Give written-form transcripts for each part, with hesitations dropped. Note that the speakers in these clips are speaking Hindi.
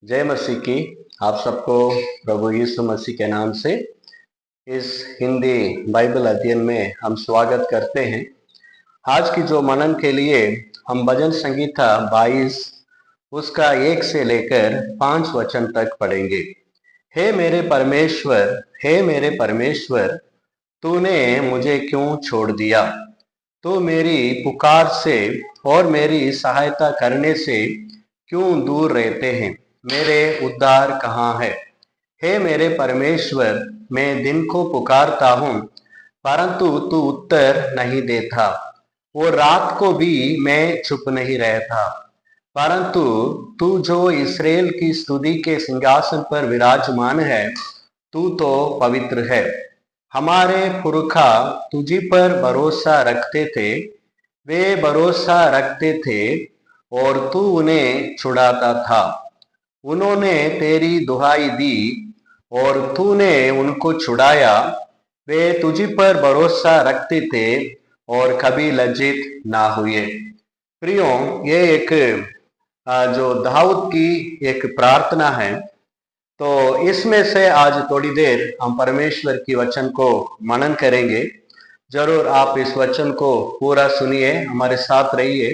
जय मसीह की। आप सबको प्रभु यीशु मसीह के नाम से इस हिंदी बाइबल अध्ययन में हम स्वागत करते हैं। आज की जो मनन के लिए हम भजन संगीता 22 उसका 1 से लेकर 5 वचन तक पढ़ेंगे। हे मेरे परमेश्वर, हे मेरे परमेश्वर, तूने मुझे क्यों छोड़ दिया? तू मेरी पुकार से और मेरी सहायता करने से क्यों दूर रहते हैं? मेरे उद्धार कहाँ है? हे मेरे परमेश्वर, मैं दिन को पुकारता हूँ, परंतु तू उत्तर नहीं देता। वो रात को भी मैं चुप नहीं रहता, परंतु तू जो इस्राएल की स्तुति के सिंहासन पर विराजमान है, तू तो पवित्र है। हमारे पुरखा तुझी पर भरोसा रखते थे, वे भरोसा रखते थे और तू उन्हें छुड़ाता था। उन्होंने तेरी दुहाई दी और तूने उनको छुड़ाया। वे तुझी पर भरोसा रखते थे और कभी लज्जित ना हुए। प्रियो, ये एक जो दाऊद की एक प्रार्थना है, तो इसमें से आज थोड़ी देर हम परमेश्वर की वचन को मनन करेंगे। जरूर आप इस वचन को पूरा सुनिए, हमारे साथ रहिए।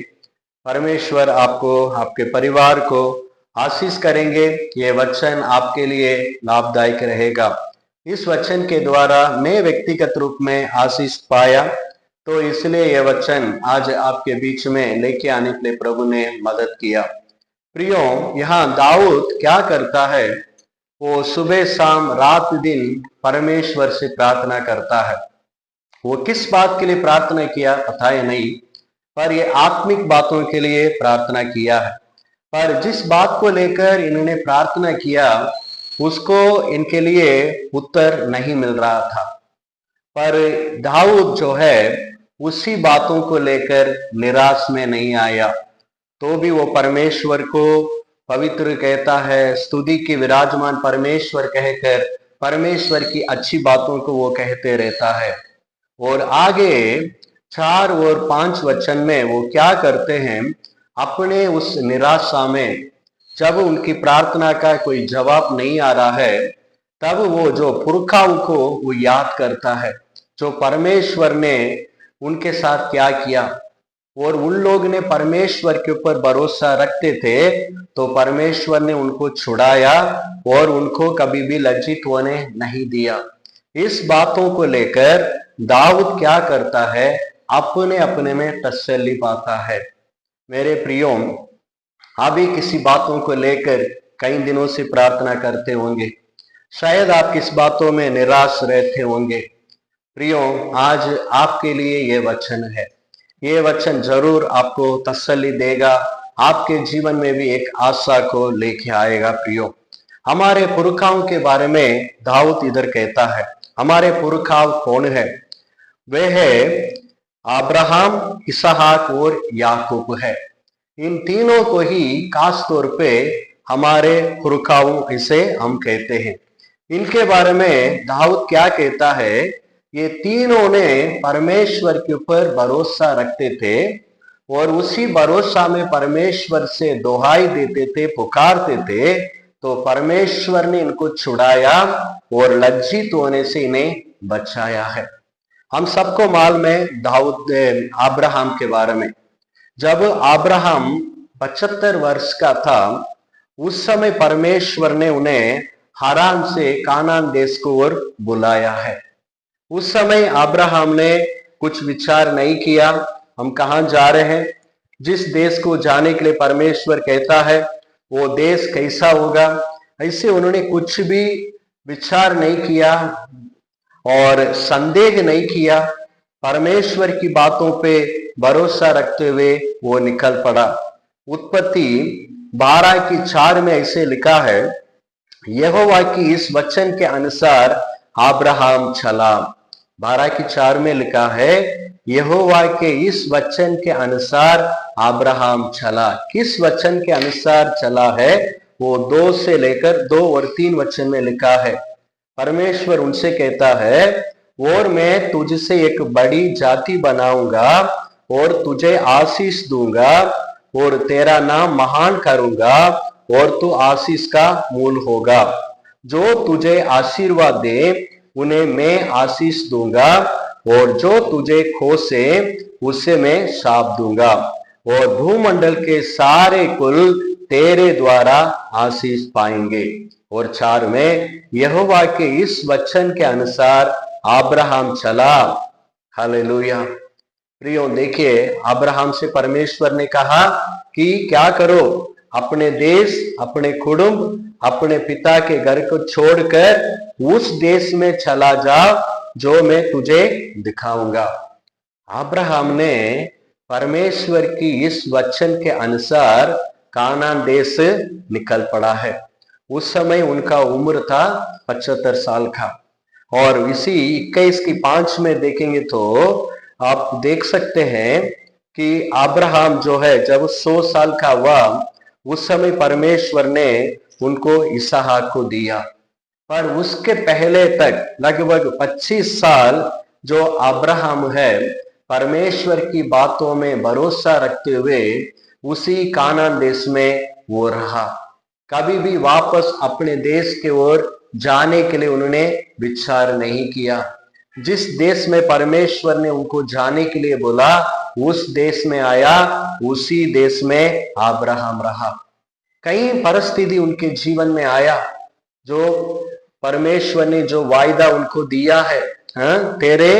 परमेश्वर आपको, आपके परिवार को आशीष करेंगे। ये वचन आपके लिए लाभदायक रहेगा। इस वचन के द्वारा मैं व्यक्तिगत रूप में आशीष पाया, तो इसलिए यह वचन आज आपके बीच में लेके आने के लिए प्रभु ने मदद किया। प्रियो, यहाँ दाऊद क्या करता है? वो सुबह शाम रात दिन परमेश्वर से प्रार्थना करता है। वो किस बात के लिए प्रार्थना किया पता है नहीं, पर ये आत्मिक बातों के लिए प्रार्थना किया है। पर जिस बात को लेकर इन्होंने प्रार्थना किया, उसको इनके लिए उत्तर नहीं मिल रहा था। पर दाऊद जो है उसी बातों को लेकर निराश में नहीं आया, तो भी वो परमेश्वर को पवित्र कहता है, स्तुति की विराजमान परमेश्वर कहकर परमेश्वर की अच्छी बातों को वो कहते रहता है। और आगे 4 और 5 वचन में वो क्या करते हैं? अपने उस निराशा में, जब उनकी प्रार्थना का कोई जवाब नहीं आ रहा है, तब वो जो पुरखाओं को वो याद करता है, जो परमेश्वर ने उनके साथ क्या किया। और उन लोग ने परमेश्वर के ऊपर भरोसा रखते थे, तो परमेश्वर ने उनको छुड़ाया और उनको कभी भी लज्जित होने नहीं दिया। इस बातों को लेकर दाऊद क्या करता है? अपने अपने में तसल्ली पाता है। मेरे प्रियो, आप भी किसी बातों को लेकर कई दिनों से प्रार्थना करते होंगे, शायद आप किस बातों में निराश रहते होंगे। प्रियो, आज आपके लिए ये वचन है। ये वचन जरूर आपको तसल्ली देगा, आपके जीवन में भी एक आशा को लेके आएगा। प्रियो, हमारे पुरखाओं के बारे में दाऊद इधर कहता है। हमारे पुरखा कौन है? वे है अब्राहम, इसहाक और याकूब है। इन तीनों को ही खास तौर पे हमारे पुरखाओं इसे हम कहते हैं। इनके बारे में दाऊद क्या कहता है? ये तीनों ने परमेश्वर के ऊपर भरोसा रखते थे और उसी भरोसा में परमेश्वर से दुहाई देते थे, पुकारते थे, तो परमेश्वर ने इनको छुड़ाया और लज्जित होने से इन्हें बचाया है। हम सबको मालूम है दाऊद अब्राहम के बारे में। जब अब्राहम 75 वर्ष का था, उस समय परमेश्वर ने उन्हें हारान से कानान देश को ओर बुलाया है। उस समय अब्राहम ने कुछ विचार नहीं किया, हम कहाँ जा रहे हैं। जिस देश को जाने के लिए परमेश्वर कहता है, वो देश कैसा होगा, ऐसे उन्होंने कुछ भी विचार नहीं किया और संदेह नहीं किया। परमेश्वर की बातों पे भरोसा रखते हुए वो निकल पड़ा। उत्पत्ति 12:4 में ऐसे लिखा है, यहोवा की इस वचन के अनुसार अब्राहम चला। 12:4 में लिखा है, यहोवा के इस वचन के अनुसार अब्राहम चला। किस वचन के अनुसार चला है? वो 2 से लेकर 2 और 3 वचन में लिखा है। परमेश्वर उनसे कहता है, और मैं तुझसे एक बड़ी जाति बनाऊंगा और तुझे आशीष दूंगा और तेरा नाम महान करूंगा और तू आशीष का मूल होगा। जो तुझे आशीर्वाद दे उन्हें मैं आशीष दूंगा, और जो तुझे खोसे उसे मैं शाप दूंगा, और भूमंडल के सारे कुल तेरे द्वारा आशीष पाएंगे। और 4 में, यहोवा के इस वचन के अनुसार अब्राहम चला। हालेलुया। प्रियो, देखिए, अब्राहम से परमेश्वर ने कहा कि क्या करो, अपने देश, अपने कुटुंब, अपने पिता के घर को छोड़कर उस देश में चला जा जो मैं तुझे दिखाऊंगा। अब्राहम ने परमेश्वर की इस वचन के अनुसार कानान देश निकल पड़ा है। उस समय उनका उम्र था 75 साल का। और इसी 21 की 5 में देखेंगे तो आप देख सकते हैं कि अब्राहम जो है जब 100 साल का हुआ, उस समय परमेश्वर ने उनको इसहाक को दिया। पर उसके पहले तक लगभग 25 साल जो अब्राहम है परमेश्वर की बातों में भरोसा रखते हुए उसी कानान देश में वो रहा। कभी भी वापस अपने देश की ओर जाने के लिए उन्होंने विचार नहीं किया। जिस देश में परमेश्वर ने उनको जाने के लिए बोला उस देश में आया, उसी देश में अब्राहम रहा। कई परिस्थिति उनके जीवन में आया, जो परमेश्वर ने जो वायदा उनको दिया है, तेरे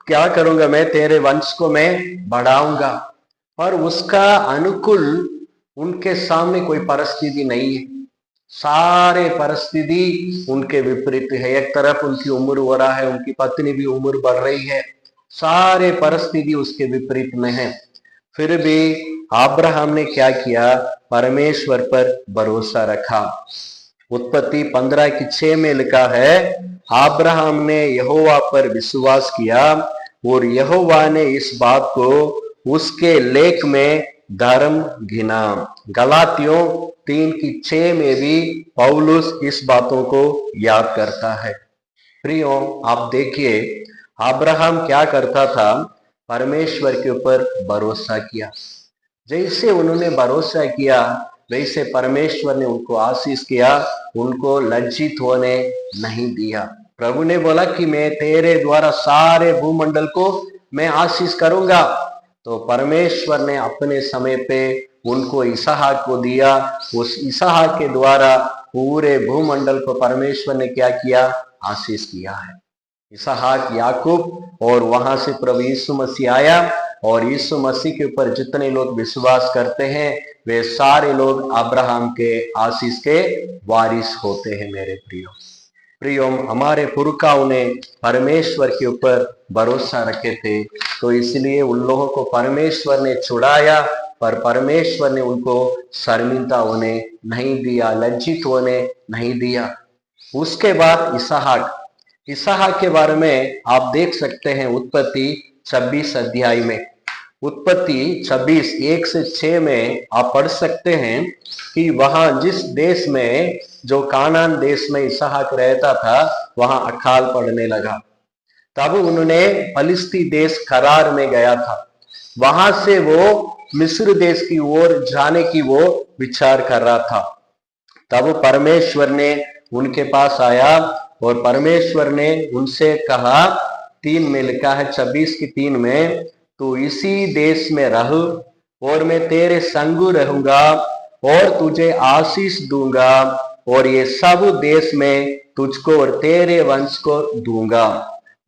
क्या करूंगा मैं, तेरे वंश को मैं बढ़ाऊंगा, और उसका अनुकूल उनके सामने कोई परिस्थिति नहीं है। सारे परिस्थिति उनके विपरीत है। एक तरफ उनकी उम्र हो रहा है, उनकी पत्नी भी उम्र बढ़ रही है, सारे परिस्थिति उसके विपरीत में है। फिर भी अब्राहम ने क्या किया, परमेश्वर पर भरोसा रखा। उत्पत्ति 15 की 6 में लिखा है, अब्राहम ने यहोवा पर विश्वास किया और यहोवा ने इस बात को उसके लेख में धर्म गिना। गलातियों 3 की 6 में भी पौलुस इस बातों को याद करता है। प्रियो, आप देखिए अब्राहम क्या करता था, परमेश्वर के ऊपर भरोसा किया। जैसे उन्होंने भरोसा किया वैसे परमेश्वर ने उनको आशीष किया, उनको लज्जित होने नहीं दिया। प्रभु ने बोला कि मैं तेरे द्वारा सारे भूमंडल को मैं आशीष करूंगा। तो परमेश्वर ने अपने समय पे उनको इसहाक को दिया। उस इसहाक के द्वारा पूरे भूमंडल को परमेश्वर ने क्या किया, आशीष किया है। इसहाक याकूब, और वहां से प्रभु यीशु मसीह आया, और यीशु मसीह के ऊपर जितने लोग विश्वास करते हैं वे सारे लोग अब्राहम के आशीष के वारिस होते हैं। मेरे प्रियो, हमारे पुरखाओं ने परमेश्वर के ऊपर भरोसा रखे थे, तो इसलिए उन लोगों को परमेश्वर ने छुड़ाया, पर परमेश्वर ने उनको शर्मिंदा होने नहीं दिया, लज्जित होने नहीं दिया। उसके बाद इसहाक के बारे में आप देख सकते हैं उत्पत्ति 26 अध्याय में। उत्पत्ति 26 1 से 6 में आप पढ़ सकते हैं कि वहां जिस देश में, जो कानान देश में इसहाक रहता था, वहां अकाल पड़ने लगा। तब उन्होंने फलिस्ती देश करार में गया था। वहां से वो मिस्र देश की ओर जाने की वो विचार कर रहा था। तब परमेश्वर ने उनके पास आया और परमेश्वर ने उनसे कहा, 3 में लिखा है 26 की 3 में, तू इसी देश में रह और मैं तेरे संग रहूंगा और तुझे आशीष दूंगा, और ये सब देश में तुझको और तेरे वंश को दूंगा,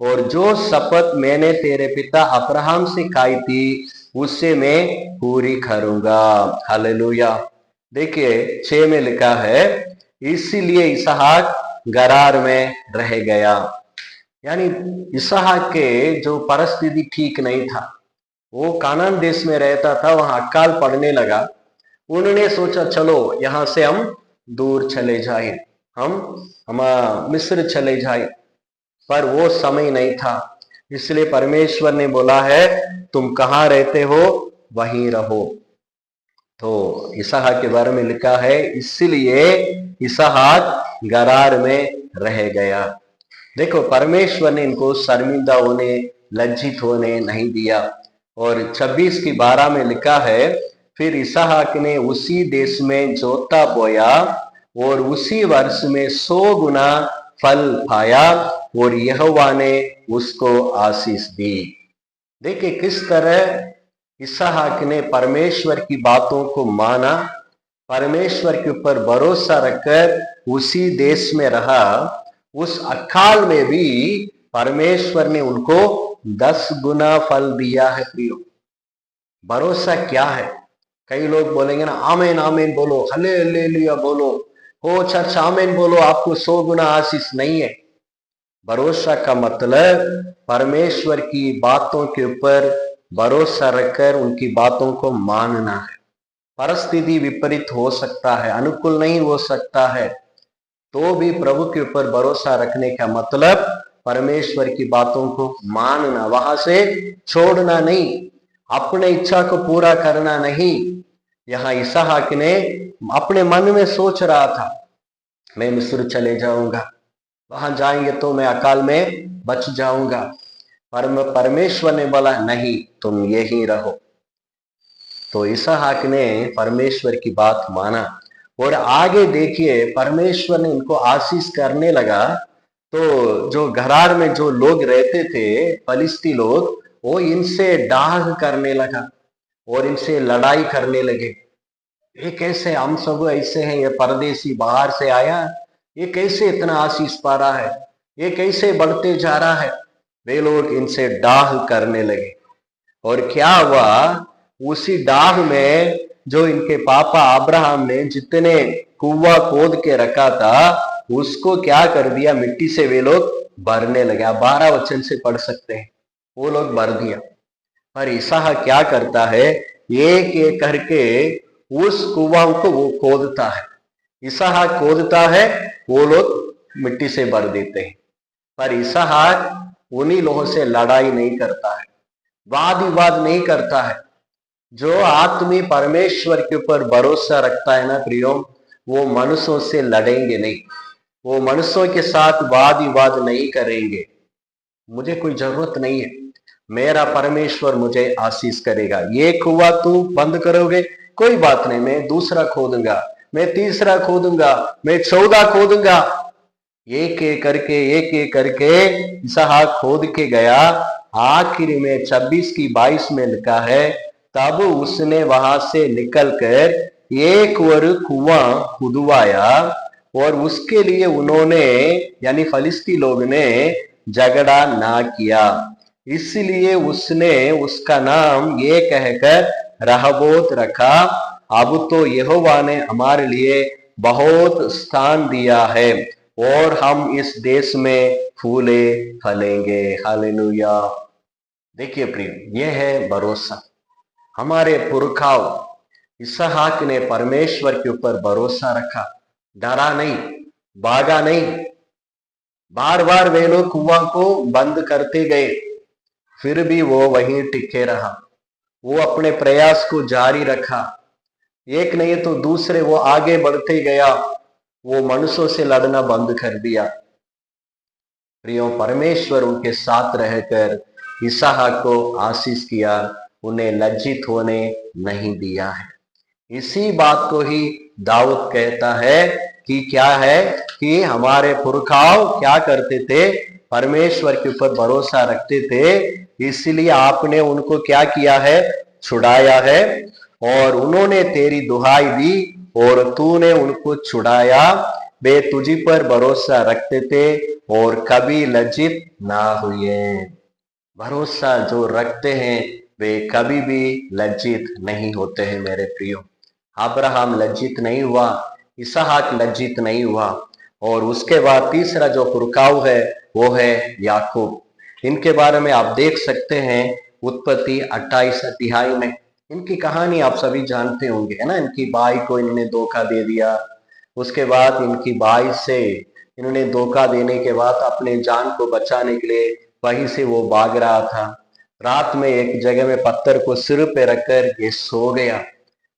और जो शपथ मैंने तेरे पिता अब्राहम से खाई थी उससे मैं पूरी करूंगा। हालेलुया। देखिए 6 में लिखा है, इसीलिए इसहाक गरार में रह गया। यानी इसहाक के जो परिस्थिति ठीक नहीं था, वो कानान देश में रहता था, वहां अकाल पड़ने लगा। उन्होंने सोचा चलो यहां से हम दूर चले जाए, हम मिस्र चले जाए, पर वो समय नहीं था। इसलिए परमेश्वर ने बोला है तुम कहाँ रहते हो वहीं रहो। तो इसहाक के बारे में लिखा है, इसलिए इसहाक गरार में रह गया। देखो परमेश्वर ने इनको शर्मिंदा होने, लज्जित होने नहीं दिया। और 26 की 12 में लिखा है, फिर इसहाक ने उसी देश में जोता बोया और उसी वर्ष में 100 गुना फल पाया और यहोवा ने उसको आशीष दी। देखिए किस तरह इसहाक ने परमेश्वर की बातों को माना, परमेश्वर के ऊपर भरोसा रखकर उसी देश में रहा। उस अकाल में भी परमेश्वर ने उनको 10 गुना फल दिया है। प्रियो, भरोसा क्या है? कई लोग बोलेंगे ना आमीन आमीन बोलो, हालेलुया बोलो, हो चर्च आमीन बोलो, आपको 100 गुना आशीष नहीं है। भरोसा का मतलब परमेश्वर की बातों के ऊपर भरोसा रखकर उनकी बातों को मानना है। परिस्थिति विपरीत हो सकता है, अनुकूल नहीं हो सकता है, तो भी प्रभु के ऊपर भरोसा रखने का मतलब परमेश्वर की बातों को मानना, वहां से छोड़ना नहीं, अपने इच्छा को पूरा करना नहीं। यहां इसहाक ने अपने मन में सोच रहा था मैं मिस्र चले जाऊंगा, वहां जाएंगे तो मैं अकाल में बच जाऊंगा। परमेश्वर ने बोला नहीं, तुम यही रहो। तो इसहाक ने परमेश्वर की बात माना और आगे देखिए परमेश्वर ने इनको आशीष करने लगा। तो जो घरार में जो लोग रहते थे फलिस्ती लोग, वो इनसे डाह करने लगा और इनसे लड़ाई करने लगे। ये कैसे, हम सब ऐसे हैं, ये परदेसी बाहर से आया, ये कैसे इतना आशीष पा रहा है, ये कैसे बढ़ते जा रहा है। वे लोग इनसे डाह करने लगे और क्या हुआ, उसी डाह में जो इनके पापा अब्राहम ने जितने कुआं खोद के रखा था उसको क्या कर दिया, मिट्टी से वे लोग भरने लगे। 12 वचन से पढ़ सकते हैं, वो लोग भर दिया। पर इसहाक क्या करता है, एक एक करके उस कुआं को वो खोदता है। इसहाक खोदता है, वो लोग मिट्टी से भर देते हैं। पर इसहाक उन्हीं लोगों से लड़ाई नहीं करता है, वाद विवाद नहीं करता है। जो आत्मी परमेश्वर के ऊपर भरोसा रखता है ना प्रियो, वो मनुष्यों से लड़ेंगे नहीं, वो मनुष्यों के साथ वाद विवाद नहीं करेंगे। मुझे कोई जरूरत नहीं है, मेरा परमेश्वर मुझे आशीष करेगा। ये कुआं तू बंद करोगे, कोई बात नहीं, मैं दूसरा खोदूंगा, मैं तीसरा खोदूंगा, मैं 14 खोदूंगा। एक एक करके इसहाक खोद के गया। आखिर में 26 की 22 में लिखा है, तब उसने वहां से निकलकर एक और कुआं खुदवाया और उसके लिए उन्होंने यानी फलिस्ती लोग ने झगड़ा ना किया, इसलिए उसने उसका नाम ये कहकर रहबोत रखा, अब तो यहोवा ने हमारे लिए बहुत स्थान दिया है और हम इस देश में फूले फलेंगे। हालेलुया। देखिए प्रिय, यह है भरोसा। हमारे पुरखाओं इसहाक ने परमेश्वर के ऊपर भरोसा रखा, डरा नहीं, भागा नहीं। बार बार वे लोग कुआं को बंद करते गए, फिर भी वो वहीं टिके रहा, वो अपने प्रयास को जारी रखा। एक नहीं तो दूसरे वो आगे बढ़ते गया, वो मनुष्यों से लड़ना बंद कर दिया। प्रियो, परमेश्वर उनके साथ रहकर इसहाक को आशीष किया, उन्हें लज्जित होने नहीं दिया है। इसी बात को ही दाऊद कहता है कि क्या है कि हमारे पुरखाओं क्या करते थे, परमेश्वर के ऊपर भरोसा रखते थे, इसलिए आपने उनको क्या किया है, छुड़ाया है और उन्होंने तेरी दुहाई दी और तूने उनको छुड़ाया। वे तुझी पर भरोसा रखते थे और कभी लज्जित ना हुए। भरोसा जो रखते हैं वे कभी भी लज्जित नहीं होते हैं। मेरे प्रियो, अब्राहम लज्जित नहीं हुआ, इसहाक लज्जित नहीं हुआ और उसके बाद तीसरा जो पुरखाव है वो है याकूब। इनके बारे में आप देख सकते हैं उत्पत्ति 28 अध्याय में। इनकी कहानी आप सभी जानते होंगे, है ना। इनकी भाई को इन्होंने धोखा दे दिया, उसके बाद इनकी भाई से इन्होंने धोखा देने के बाद अपने जान को बचाने के लिए वहीं से वो भाग रहा था। रात में एक जगह में पत्थर को सिर पे रखकर ये सो गया।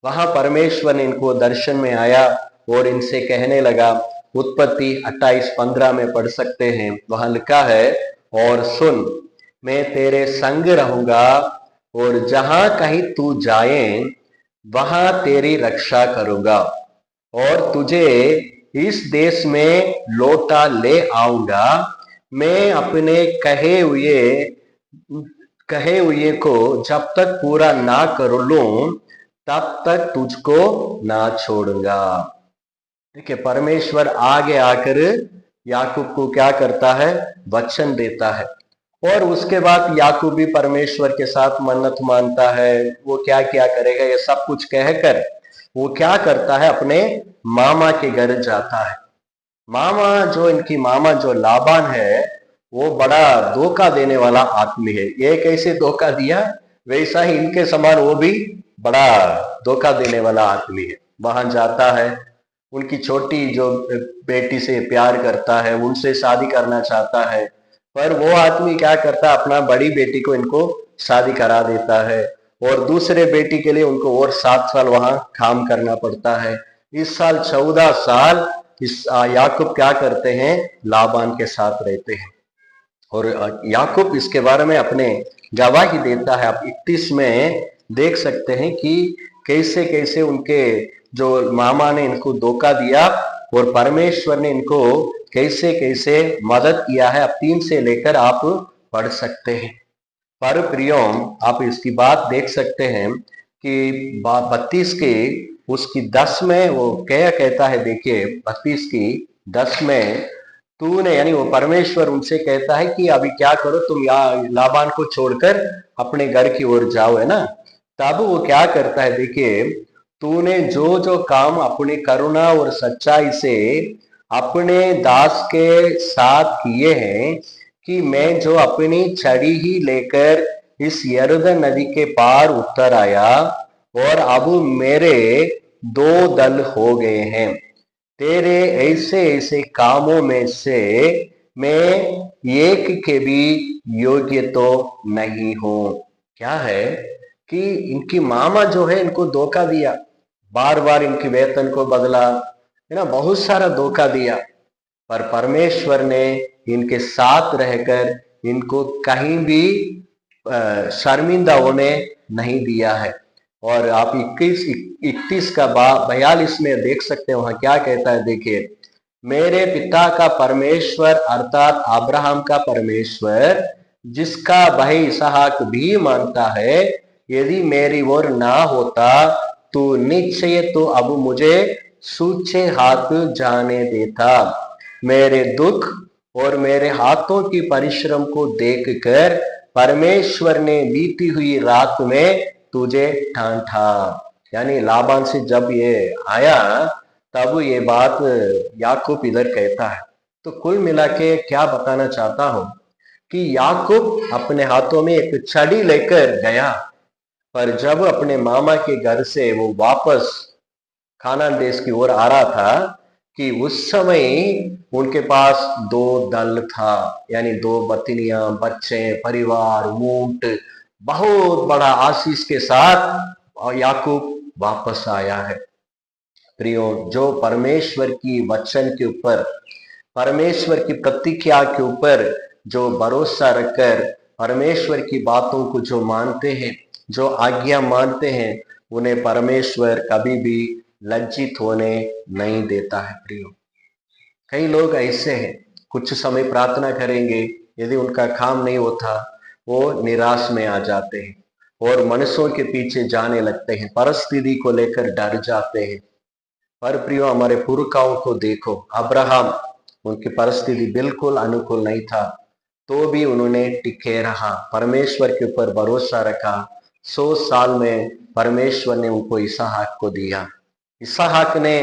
वहां परमेश्वर ने इनको दर्शन में आया और इनसे कहने लगा, उत्पत्ति 28:15 में पढ़ सकते हैं, वहां लिखा है, और सुन, मैं तेरे संग रहूंगा और जहां कहीं तू जाए वहां तेरी रक्षा करूंगा और तुझे इस देश में लौटा ले आऊंगा। मैं अपने कहे हुए को जब तक पूरा ना कर लूं तब तक तुझको ना छोड़ूंगा। देखिए, परमेश्वर आगे आकर याकूब को क्या करता है, वचन देता है। और उसके बाद याकूब भी परमेश्वर के साथ मन्नत मानता है, वो क्या क्या करेगा ये सब कुछ कहकर वो क्या करता है, अपने मामा के घर जाता है। इनकी मामा जो लाबान है, वो बड़ा धोखा देने वाला आदमी है। ये कैसे धोखा दिया, वैसा ही इनके समान वो भी बड़ा धोखा देने वाला आदमी है। वहां जाता है, उनकी छोटी जो बेटी से प्यार करता है, उनसे शादी करना चाहता है, पर वो आदमी क्या करता है, अपना बड़ी बेटी को इनको शादी करा देता है और दूसरे बेटी के लिए उनको और 7 साल वहां काम करना पड़ता है। इस साल 14 साल इस याकूब क्या करते हैं, लाबान के साथ रहते हैं। और याकूब इसके बारे में अपने गवाही देता है। आप 31 में देख सकते हैं कि कैसे कैसे उनके जो मामा ने इनको धोखा दिया और परमेश्वर ने इनको कैसे कैसे मदद किया है। आप 3 से लेकर आप पढ़ सकते हैं। पर प्रियोम, आप इसकी बात देख सकते हैं कि 32 की उसकी 10 में वो क्या कहता है, देखिए 32 की 10 में तूने, यानी वो परमेश्वर उनसे कहता है कि अभी क्या करो, तुम लाबान को छोड़कर अपने घर की ओर जाओ, है ना। तब वो क्या करता है, देखिए, तूने जो जो काम अपनी करुणा और सच्चाई से अपने दास के साथ किए हैं, कि मैं जो अपनी छड़ी ही लेकर इस यरदन नदी के पार उतर आया और अब मेरे 2 दल हो गए हैं। तेरे ऐसे ऐसे कामों में से मैं एक के भी योग्य तो नहीं हूं। क्या है कि इनकी मामा जो है इनको धोखा दिया, बार बार इनकी वेतन को बदला, है ना, बहुत सारा धोखा दिया। पर परमेश्वर ने इनके साथ रहकर इनको कहीं भी शर्मिंदा होने नहीं दिया है। और आप 31 का 42 में देख सकते हैं, वहां क्या कहता है, देखिए, मेरे पिता का परमेश्वर अर्थात अब्राहम का परमेश्वर, जिसका भाई इसहाक भी मानता है, यदि मेरी ओर ना होता तो निश्चय तो अब मुझे सूचे हाथ जाने देता। मेरे दुख और मेरे हाथों की परिश्रम को देखकर परमेश्वर ने बीती हुई रात में तुझे ठांठा। यानी लाबान से जब ये आया तब ये बात याकूब इधर कहता है। तो कुल मिला के क्या बताना चाहता हूं कि याकूब अपने हाथों में एक छड़ी लेकर गया, पर जब अपने मामा के घर से वो वापस खानान देश की ओर आ रहा था, कि उस समय उनके पास 2 दल था, यानी 2 बतनियां, बच्चे, परिवार, ऊंट, बहुत बड़ा आशीष के साथ और याकूब वापस आया है। प्रियो, जो परमेश्वर की वचन के ऊपर, परमेश्वर की प्रतिज्ञा के ऊपर जो भरोसा रखकर परमेश्वर की बातों को जो मानते हैं, जो आज्ञा मानते हैं, उन्हें परमेश्वर कभी भी लज्जित होने नहीं देता है। प्रियो, कई लोग ऐसे हैं, कुछ समय प्रार्थना करेंगे, यदि उनका काम नहीं होता वो निराश में आ जाते हैं और मनुष्यों के पीछे जाने लगते हैं, परिस्थिति को लेकर डर जाते हैं। पर प्रियो, हमारे पुरखाओं को देखो, अब्राहम, उनकी परिस्थिति बिल्कुल अनुकूल नहीं था, तो भी उन्होंने टिके रहा, परमेश्वर के ऊपर भरोसा रखा। 100 साल में परमेश्वर ने उनको इसहाक को दिया। इसहाक ने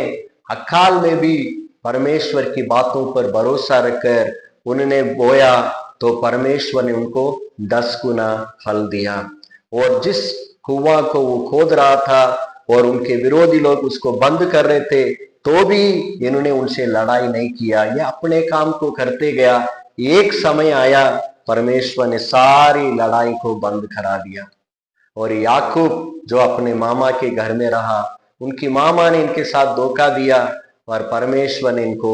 अकाल में भी परमेश्वर की बातों पर भरोसा रखकर उन्होंने बोया, तो परमेश्वर ने उनको 10 गुना फल दिया। और जिस कुआं को वो खोद रहा था और उनके विरोधी लोग उसको बंद कर रहे थे, तो भी इन्होंने उनसे लड़ाई नहीं किया, ये अपने काम को करते गया। एक समय आया, परमेश्वर ने सारी लड़ाई को बंद करा दिया। और याकूब जो अपने मामा के घर में रहा, उनकी मामा ने इनके साथ धोखा दिया, और परमेश्वर ने इनको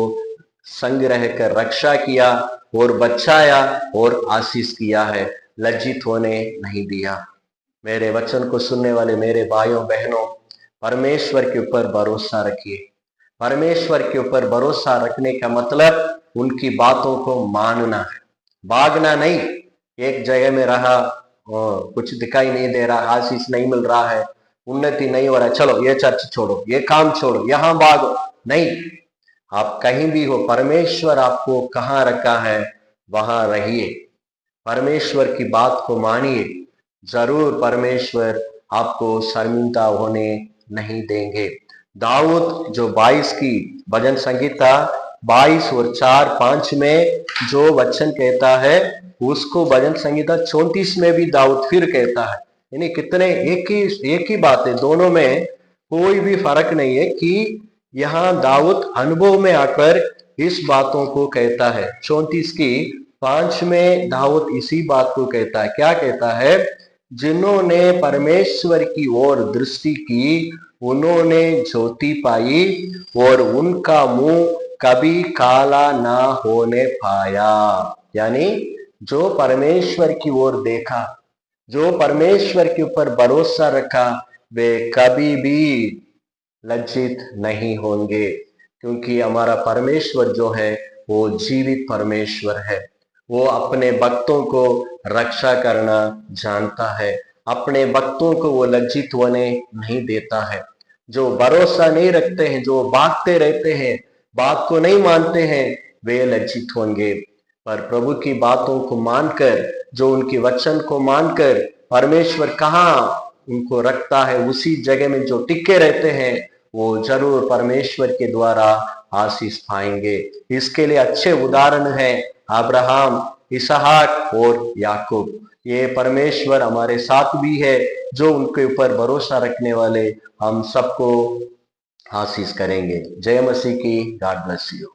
संग रहकर रक्षा किया और बचाया और आशीष किया है, लज्जित होने नहीं दिया। मेरे वचन को सुनने वाले मेरे भाइयों बहनों, परमेश्वर के ऊपर भरोसा रखिए। परमेश्वर के ऊपर भरोसा रखने का मतलब उनकी बातों को मानना है, भागना नहीं। एक जगह में रहा और कुछ दिखाई नहीं दे रहा, आशीष नहीं मिल रहा है, उन्नति नहीं हो रहा, चलो ये चर्च छोड़ो, ये काम छोड़ो, यहां भागो, नहीं। आप कहीं भी हो, परमेश्वर आपको कहां रखा है वहां रहिए, परमेश्वर की बात को मानिए। जरूर परमेश्वर आपको शर्मिंदा होने नहीं देंगे। दाऊद जो 22 की भजन संगीता 22 और 4-5 में जो वचन कहता है, उसको भजन संगीता 34 में भी दाऊद फिर कहता है। यानी कितने एक ही बात है, दोनों में कोई भी फर्क नहीं है कि यहाँ दाऊद अनुभव में आकर इस बातों को कहता है। 34 की 5 में दाऊद इसी बात को कहता है। क्या कहता है? जिन्होंने परमेश्वर की ओर दृष्टि की उन्होंने ज्योति पाई और उनका मुंह कभी काला ना होने पाया। यानी जो परमेश्वर की ओर देखा, जो परमेश्वर के ऊपर भरोसा रखा, वे कभी भी लज्जित नहीं होंगे, क्योंकि हमारा परमेश्वर जो है वो जीवित परमेश्वर है। वो अपने भक्तों को रक्षा करना जानता है, अपने भक्तों को वो लज्जित होने नहीं देता है। जो भरोसा नहीं रखते हैं, जो भागते रहते हैं, बात को नहीं मानते हैं, वे लज्जित होंगे। पर प्रभु की बातों को मानकर, जो उनके वचन को मानकर परमेश्वर कहाँ उनको रखता है, उसी जगह में जो टिके रहते हैं, वो जरूर परमेश्वर के द्वारा आशीष पाएंगे। इसके लिए अच्छे उदाहरण है अब्राहम, इसहाक और याकूब। ये परमेश्वर हमारे साथ भी है, जो उनके ऊपर भरोसा रखने वाले हम सबको आशीष करेंगे। जय मसीह की। God bless you.